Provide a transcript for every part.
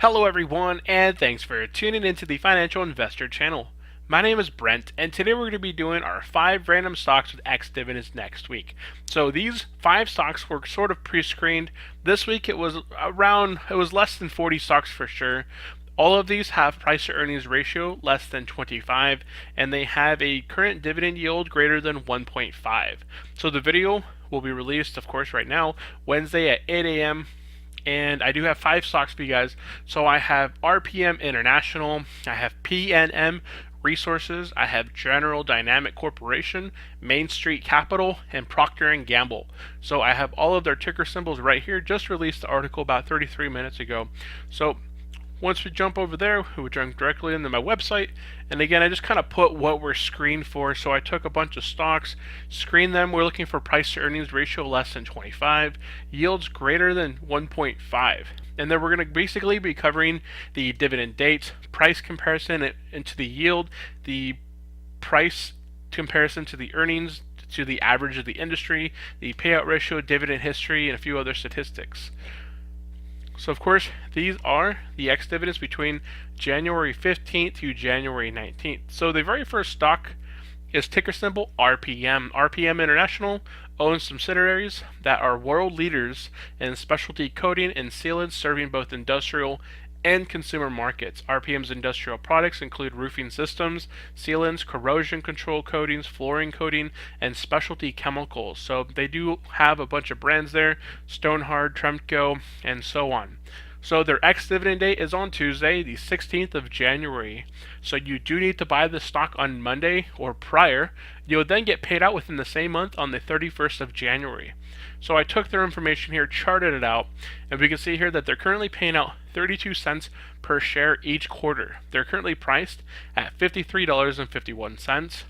Hello everyone, and thanks for tuning into the Financial Investor channel. My name is Brent, and today we're going to be doing our 5 random stocks with X dividends next week. So these 5 stocks were sort of pre-screened. This week it was less than 40 stocks for sure. All of these have price to earnings ratio less than 25, and they have a current dividend yield greater than 1.5. So the video will be released, of course, right now, Wednesday at 8 a.m. And I do have 5 stocks for you guys. So I have RPM International, I have PNM Resources, I have General Dynamic Corporation, Main Street Capital, and Procter & Gamble. So I have all of their ticker symbols right here. Just released the article about 33 minutes ago. So once we jump over there, we would jump directly into my website. And again, I just kind of put what we're screened for. So I took a bunch of stocks, screened them. We're looking for price to earnings ratio less than 25, yields greater than 1.5. And then we're going to basically be covering the dividend date, price comparison into the yield, the price comparison to the earnings, to the average of the industry, the payout ratio, dividend history, and a few other statistics. So of course, these are the X dividends between January 15th to January 19th. So the very first stock is ticker symbol RPM. RPM International owns subsidiaries that are world leaders in specialty coating and sealants serving both industrial and consumer markets. RPM's industrial products include roofing systems, sealants, corrosion control coatings, flooring coating, and specialty chemicals. So they do have a bunch of brands there, Stonehard, Tremco, and so on. So their ex-dividend date is on Tuesday, the 16th of January. So you do need to buy the stock on Monday or prior. You'll then get paid out within the same month on the 31st of January. So I took their information here, charted it out, and we can see here that they're currently paying out 32 cents per share each quarter. They're currently priced at $53.51.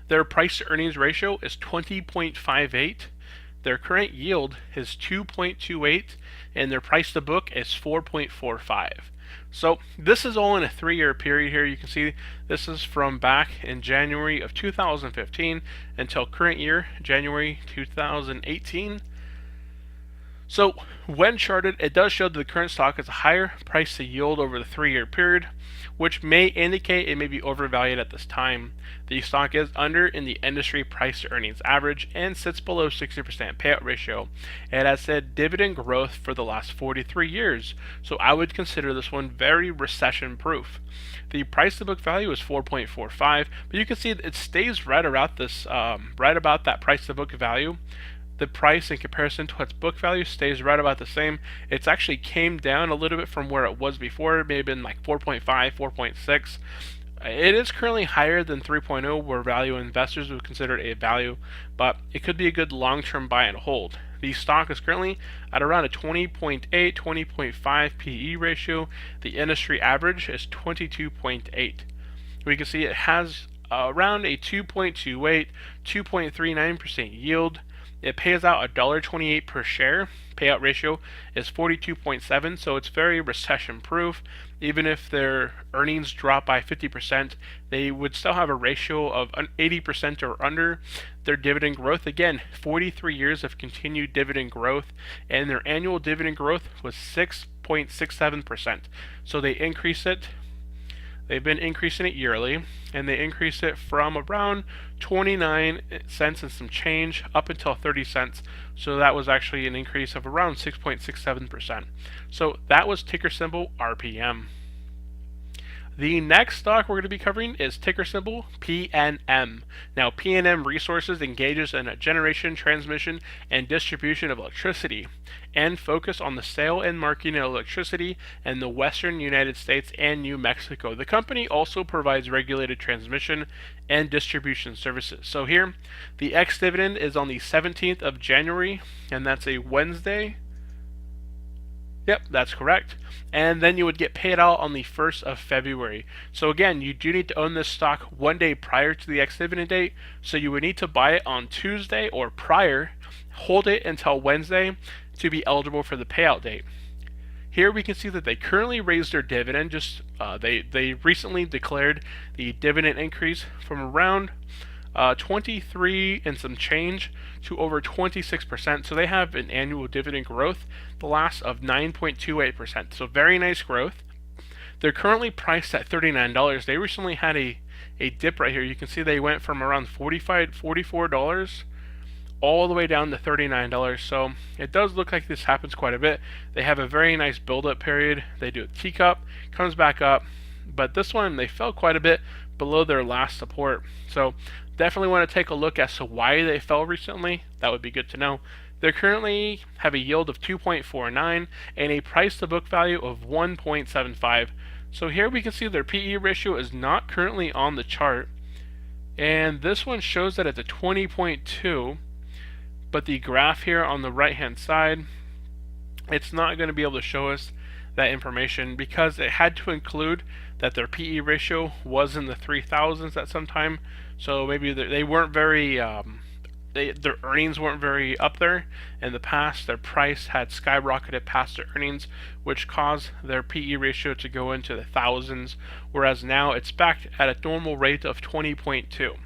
Their price to earnings ratio is 20.58. Their current yield is 2.28, and their price to book is 4.45. So this is all in a 3-year period here. You can see this is from back in January of 2015 until current year, January 2018. So when charted, it does show that the current stock is a higher price to yield over the 3-year period, which may indicate it may be overvalued at this time. The stock is under in the industry price to earnings average and sits below 60% payout ratio. It has said dividend growth for the last 43 years, so I would consider this one very recession proof. The price to book value is 4.45, but you can see it stays right about this, right about that price to book value. The price in comparison to its book value stays right about the same. It's actually came down a little bit from where it was before. It may have been like 4.5, 4.6. It is currently higher than 3.0, where value investors would consider it a value, but it could be a good long-term buy and hold. The stock is currently at around a 20.8, 20.5 PE ratio. The industry average is 22.8. We can see it has around a 2.28, 2.39% yield. It pays out $1.28 per share. Payout ratio is 42.7, so it's very recession proof. Even if their earnings drop by 50%, they would still have a ratio of 80% or under. Their dividend growth, again, 43 years of continued dividend growth, and their annual dividend growth was 6.67%. So they increase it. They've been increasing it yearly, and they increased it from around 29 cents and some change up until 30 cents. So that was actually an increase of around 6.67%. So that was ticker symbol RPM. The next stock we're going to be covering is ticker symbol PNM. Now, PNM Resources engages in a generation, transmission, and distribution of electricity and focus on the sale and marketing of electricity in the western United States and New Mexico. The company also provides regulated transmission and distribution services. So here, the ex-dividend is on the 17th of January, and that's a Wednesday. Yep, that's correct. And then you would get paid out on the 1st of February. So again, you do need to own this stock one day prior to the ex-dividend date. So you would need to buy it on Tuesday or prior, hold it until Wednesday to be eligible for the payout date. Here we can see that they currently raised their dividend. They recently declared the dividend increase from around 23 and some change to over 26%. So they have an annual dividend growth, the last of 9.28%. So very nice growth. They're currently priced at $39. They recently had a dip right here. You can see they went from around $44 all the way down to $39. So it does look like this happens quite a bit. They have a very nice build-up period. They do a teacup, comes back up, but this one they fell quite a bit below their last support. So definitely want to take a look as to why they fell recently. That would be good to know. They currently have a yield of 2.49 and a price to book value of 1.75. So here we can see their PE ratio is not currently on the chart, and this one shows that it's a 20.2, but the graph here on the right hand side, it's not going to be able to show us that information because it had to include that their PE ratio was in the 3000s at some time. So maybe they weren't very their earnings weren't very up there in the past. Their price had skyrocketed past their earnings, which caused their PE ratio to go into the thousands, whereas now it's back at a normal rate of 20.2.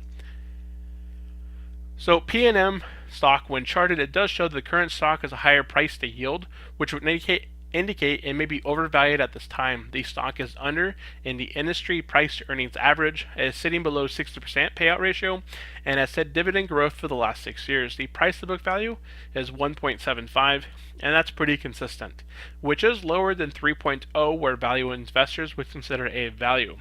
So PNM stock, when charted, it does show that the current stock is a higher price to yield, which would indicate it may be overvalued at this time. The stock is under in the industry price to earnings average. It is sitting below 60% payout ratio and has had dividend growth for the last 6 years. The price to book value is 1.75, and that's pretty consistent, which is lower than 3.0, where value investors would consider a value.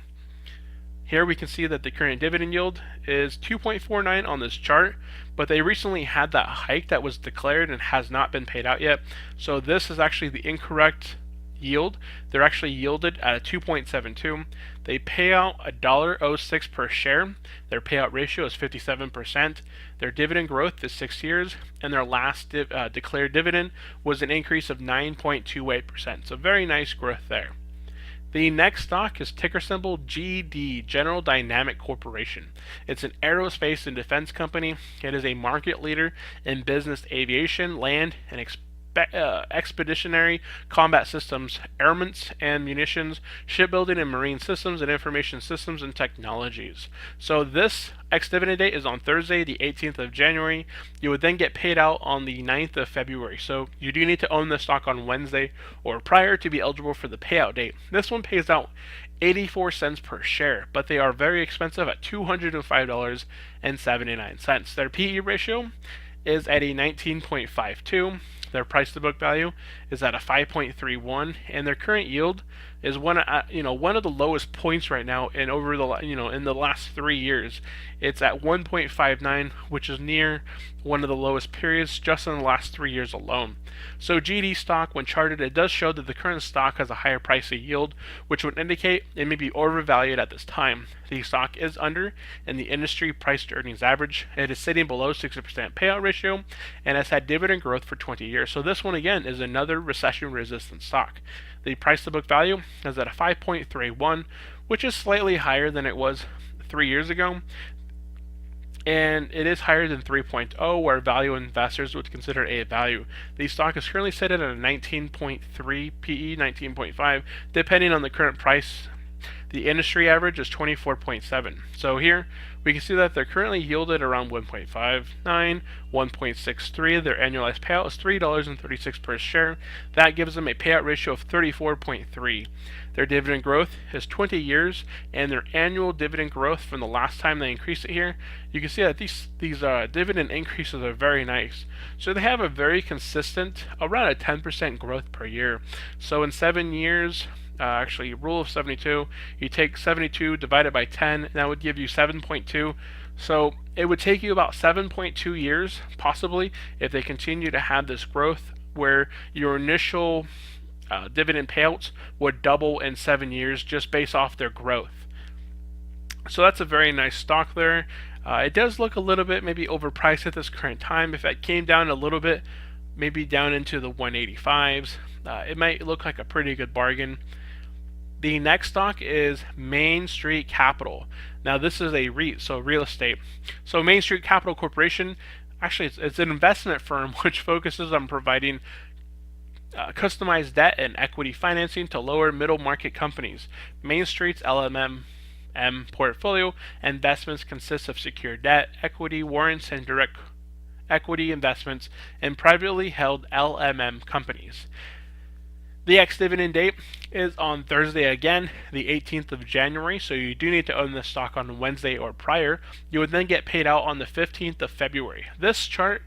Here we can see that the current dividend yield is 2.49 on this chart, but they recently had that hike that was declared and has not been paid out yet. So this is actually the incorrect yield. They're actually yielded at a 2.72. They pay out $1.06 per share. Their payout ratio is 57%. Their dividend growth is 6 years, and their last declared dividend was an increase of 9.28%. So very nice growth there. The next stock is ticker symbol GD, General Dynamic Corporation. It's an aerospace and defense company. It is a market leader in business aviation, land, and expeditionary combat systems, armaments and munitions, shipbuilding and marine systems, and information systems and technologies. So this ex-dividend date is on Thursday, the 18th of January. You would then get paid out on the 9th of February. So you do need to own the stock on Wednesday or prior to be eligible for the payout date. This one pays out 84 cents per share, but they are very expensive at $205.79. Their PE ratio is at a 19.52. Their price to book value is at a 5.31, and their current yield is one of the lowest points right now in over the in the last 3 years. It's at 1.59, which is near one of the lowest periods just in the last 3 years alone. So GD stock, when charted, it does show that the current stock has a higher price to yield, which would indicate it may be overvalued at this time. The stock is under in the industry price to earnings average. It is sitting below 60% payout ratio and has had dividend growth for 20 years. So this one again is another recession resistant stock. The price to book value is at a 5.31, which is slightly higher than it was 3 years ago. And it is higher than 3.0, where value investors would consider a value. The stock is currently set at a 19.3 PE, 19.5, depending on the current price. The industry average is 24.7. So here we can see that they're currently yielded around 1.59, 1.63. Their annualized payout is $3.36 per share. That gives them a payout ratio of 34.3. Their dividend growth is 20 years, and their annual dividend growth from the last time they increased it here, you can see that these dividend increases are very nice. So they have a very consistent, around a 10% growth per year. So in 7 years, actually rule of 72, you take 72 divided by 10, and that would give you 7.2. So it would take you about 7.2 years possibly if they continue to have this growth, where your initial dividend payouts would double in 7 years just based off their growth. So that's a very nice stock there. It does look a little bit maybe overpriced at this current time. If it came down a little bit, maybe down into the 185s, it might look like a pretty good bargain. The next stock is Main Street Capital. Now this is a REIT, so real estate. So Main Street Capital Corporation, actually it's an investment firm which focuses on providing customized debt and equity financing to lower middle market companies. Main Street's LMM PNM portfolio investments consist of secured debt, equity, warrants, and direct equity investments in privately held LMM companies. The ex-dividend date is on Thursday again, the 18th of January, so you do need to own this stock on Wednesday or prior. You would then get paid out on the 15th of February. This chart,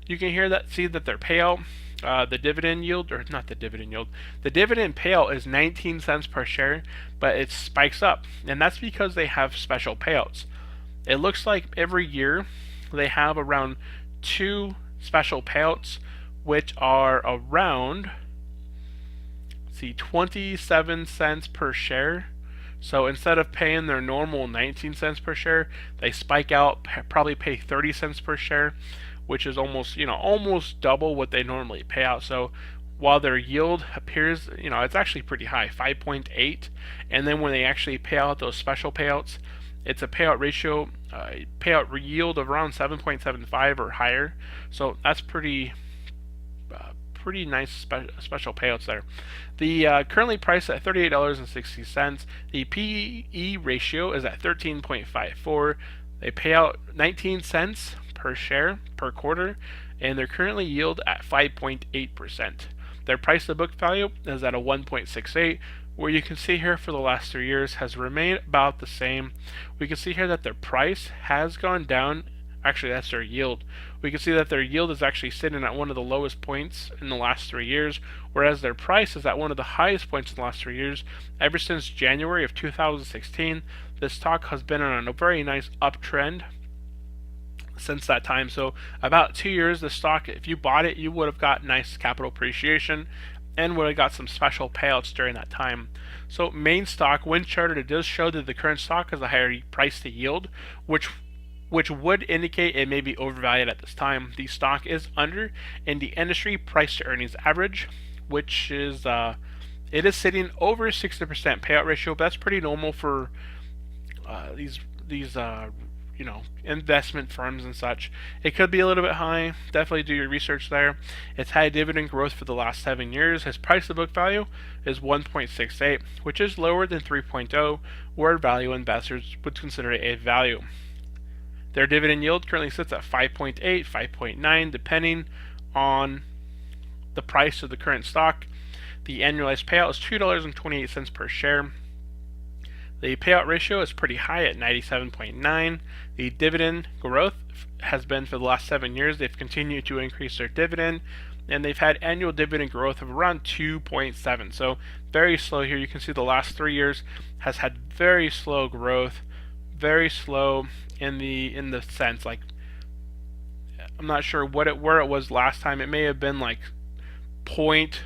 you can see that their payout, the dividend yield, or not the dividend yield, the dividend payout is 19 cents per share, but it spikes up, and that's because they have special payouts. It looks like every year they have around 2 special payouts, which are around 27 cents per share. So instead of paying their normal 19 cents per share, they spike out, probably pay 30 cents per share, which is almost double what they normally pay out. So while their yield appears, it's actually pretty high, 5.8, and then when they actually pay out those special payouts, it's a payout ratio, payout yield of around 7.75 or higher. So that's pretty nice special payouts there. The currently priced at $38.60. The PE ratio is at 13.54. They pay out 19 cents per share per quarter, and they're currently yield at 5.8%. Their price to book value is at a 1.68, where you can see here for the last 3 years has remained about the same. We can see here that their price has gone down. Actually, that's their yield. We can see that their yield is actually sitting at one of the lowest points in the last 3 years, whereas their price is at one of the highest points in the last 3 years. Ever since January of 2016, this stock has been on a very nice uptrend since that time. So about 2 years, the stock, if you bought it, you would have got nice capital appreciation and would have got some special payouts during that time. So main stock, when charted, it does show that the current stock has a higher price to yield, which would indicate it may be overvalued at this time. The stock is under in the industry price to earnings average, which is it is sitting over 60% payout ratio. But that's pretty normal for these investment firms and such. It could be a little bit high. Definitely do your research there. It's had dividend growth for the last 7 years. His price to book value is 1.68, which is lower than 3.0, where value investors would consider it a value. Their dividend yield currently sits at 5.8, 5.9, depending on the price of the current stock. The annualized payout is $2.28 per share. The payout ratio is pretty high at 97.9. The dividend growth has been for the last 7 years. They've continued to increase their dividend, and they've had annual dividend growth of around 2.7. So very slow here. You can see the last 3 years has had very slow growth, very slow in the sense, like, I'm not sure where it was last time. It may have been like 0.02,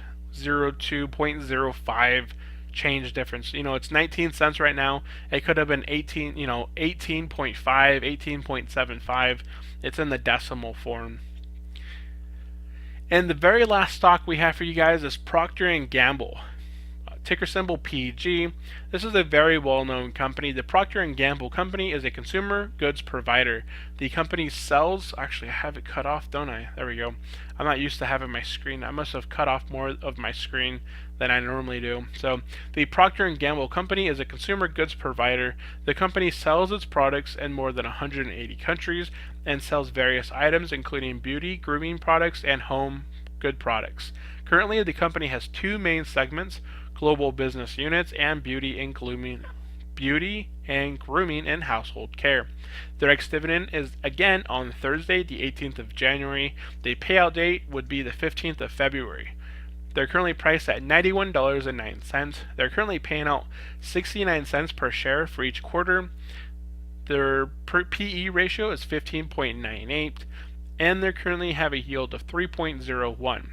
0.05 change difference. It's 19 cents right now. It could have been 18.5, 18.75. It's in the decimal form. And the very last stock we have for you guys is Procter & Gamble. Ticker symbol PG. This is a very well-known company. The Procter & Gamble company is a consumer goods provider. The company sells, actually I have it cut off, don't I? There we go. I'm not used to having my screen. I must have cut off more of my screen than I normally do. So the Procter & Gamble company is a consumer goods provider. The company sells its products in more than 180 countries and sells various items including beauty, grooming products, and home good products. Currently, the company has 2 main segments: global business units and beauty and grooming and household care. Their ex-dividend is again on Thursday, the 18th of January. The payout date would be the 15th of February. They're currently priced at $91.09. They're currently paying out 69 cents per share for each quarter. Their PE ratio is 15.98, and they currently have a yield of 3.01.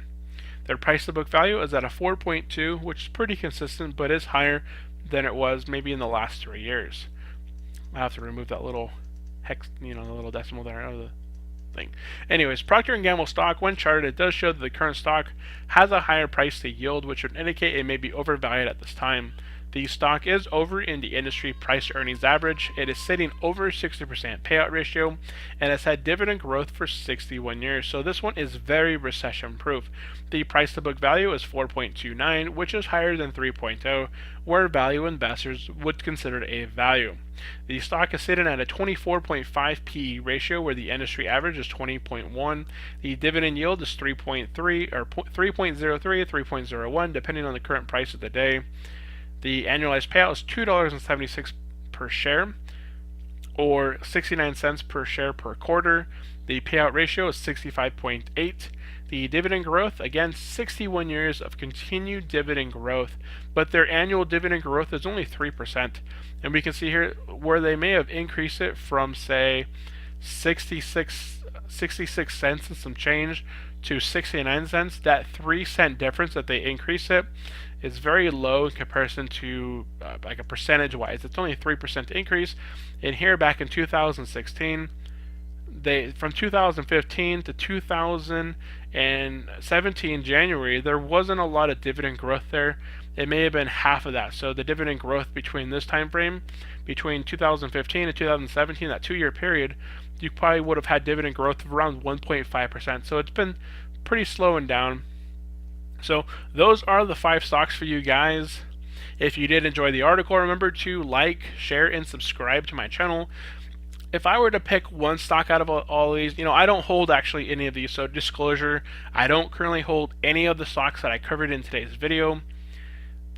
Their price to book value is at a 4.2, which is pretty consistent, but is higher than it was maybe in the last 3 years. I'll have to remove that little hex, the little decimal there out of the thing. Anyways, Procter & Gamble stock, when charted, it does show that the current stock has a higher price to yield, which would indicate it may be overvalued at this time. The stock is over in the industry price to earnings average. It is sitting over 60% payout ratio and has had dividend growth for 61 years. So this one is very recession proof. The price to book value is 4.29, which is higher than 3.0, where value investors would consider it a value. The stock is sitting at a 24.5 PE ratio, where the industry average is 20.1. The dividend yield is 3.3 or 3.03, 3.01, depending on the current price of the day. The annualized payout is $2.76 per share, or 69 cents per share per quarter. The payout ratio is 65.8. The dividend growth, again, 61 years of continued dividend growth, but their annual dividend growth is only 3%. And we can see here where they may have increased it from, say, 66 cents and some change to 69 cents. That 3-cent difference that they increase it is very low in comparison to like a percentage wise. It's only a 3% increase. And here back in 2016, from 2015 to 2017 January, there wasn't a lot of dividend growth there. It may have been half of that. So the dividend growth between this time frame, between 2015 and 2017, that 2-year period, you probably would have had dividend growth of around 1.5%. So it's been pretty slowing down. So those are the 5 stocks for you guys. If you did enjoy the article, remember to like, share, and subscribe to my channel. If I were to pick one stock out of all these, I don't hold actually any of these, so disclosure, I don't currently hold any of the stocks that I covered in today's video.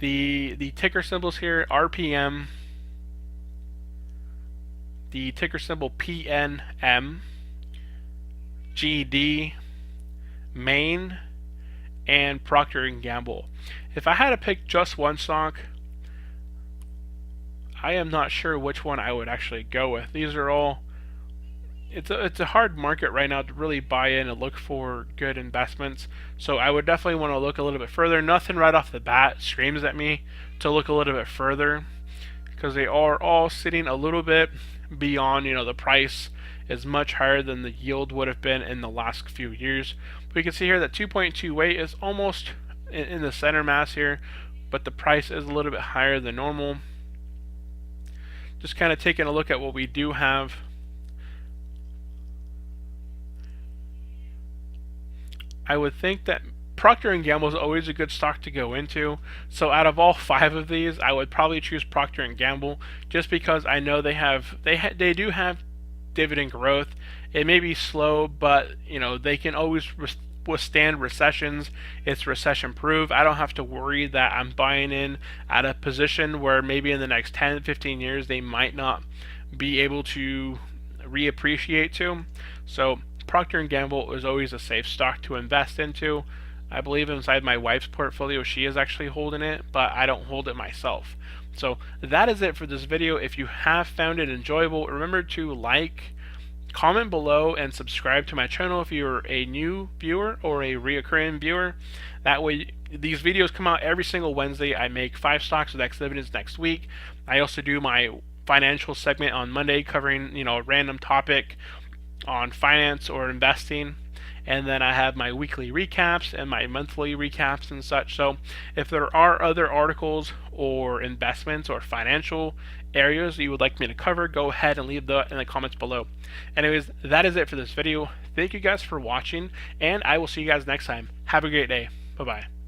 The ticker symbols here, RPM, the ticker symbol PNM, GD, Main, and Procter & Gamble. If I had to pick just one stock, I am not sure which one I would actually go with. These are all, it's a hard market right now to really buy in and look for good investments. So I would definitely want to look a little bit further. Nothing right off the bat screams at me to look a little bit further, because they are all sitting a little bit beyond, the price is much higher than the yield would have been in the last few years. We can see here that 2.28 is almost in the center mass here, but the price is a little bit higher than normal. Just kind of taking a look at what we do have. I would think that Procter & Gamble is always a good stock to go into. So out of all 5 of these, I would probably choose Procter & Gamble, just because I know they do have dividend growth. It may be slow, but they can always withstand recessions. It's recession proof. I don't have to worry that I'm buying in at a position where maybe in the next 10-15 years they might not be able to reappreciate to. So Procter & Gamble is always a safe stock to invest into. I believe inside my wife's portfolio she is actually holding it, but I don't hold it myself. So that is it for this video. If you have found it enjoyable, remember to like, comment below, and subscribe to my channel if you're a new viewer or a reoccurring viewer. That way these videos come out every single Wednesday. I make 5 stocks with ex-dividends next week. I also do my financial segment on Monday, covering a random topic on finance or investing. And then I have my weekly recaps and my monthly recaps and such. So if there are other articles or investments or financial areas you would like me to cover, go ahead and leave that in the comments below. Anyways, that is it for this video. Thank you guys for watching, and I will see you guys next time. Have a great day. Bye-bye.